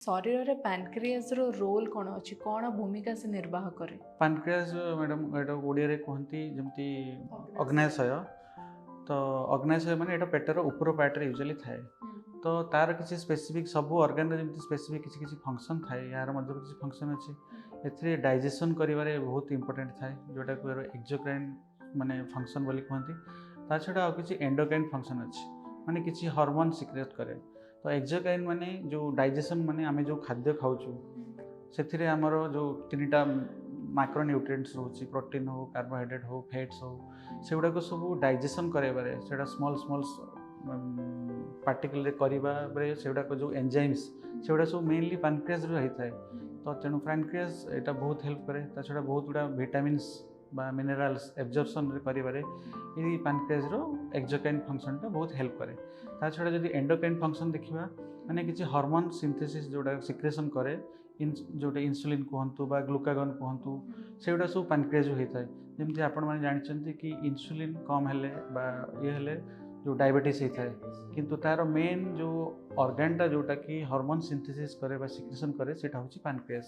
शरीर रे पैनक्रियास रो रोल कौन अच्छी कौन भूमिका से निर्वाह करे। पानक्रियास मैडम एटा ओडिया कहती जमती अग्नाशय। तो अग्नाशय माने एटा पेटर ऊपर पार्ट यूजुअली थाए। तो तार किसी स्पेसिफिक सब ऑर्गन जमी स्पेसिफिक किसी किसी फंक्शन थाए यार मध्य किसी फंक्शन अच्छी एथिरे डाइजेशन करिवारे बहुत इंपोर्टेंट थाए जोटा को एक्सोक्राइन माने फंक्शन बोली कहती। ता छड़ा आ किसी एंडोक्राइन फंक्शन अच्छी माने किसी हार्मोन सिक्रेट करे। तो एक्सोक्राइन माने जो डाइजेशन माने आमे जो खाद्य खाऊछु से आमर जो तीन टा माइक्रोन्यूट्रिएंट्स रोचे प्रोटीन हो कार्बोहाइड्रेट हो फैट्स हो से गुड़ाक सब डाइजेशन करारे से स्मॉल स्मॉल पार्टिकल करारे से गुड़ाक जो एंजाइम्स से गुड़ा सब मेनली पैनक्रियास होता है। तो तेणु पैनक्रियास यहाँ बहुत हेल्प करे। ता छड़ा बहुत गुड़ा विटामिन्स बा मिनरल्स एब्जॉर्प्शन करिवारे ये पैनक्रियास एक्सोक्राइन फंक्शन बहुत हेल्प करे। ता छड़ा जब एंडोक्राइन फंक्शन देखा माने किसी हार्मोन सिंथेसिस जोड़ा सिक्रेशन करे जोटा इंसुलिन कहतु बा ग्लूकागन कहतु से गुड़ा सब पैनक्रियास होता है। जमी आपण मैंने जानते कि इंसुलिन कम हेले बा ये हेले जो डायबिटीज होता है किंतु तार मेन जो ऑर्गन टा जोटा कि हार्मोन सिंथेसिस करे बा सिक्रेशन करे सेटा होची पैनक्रियास।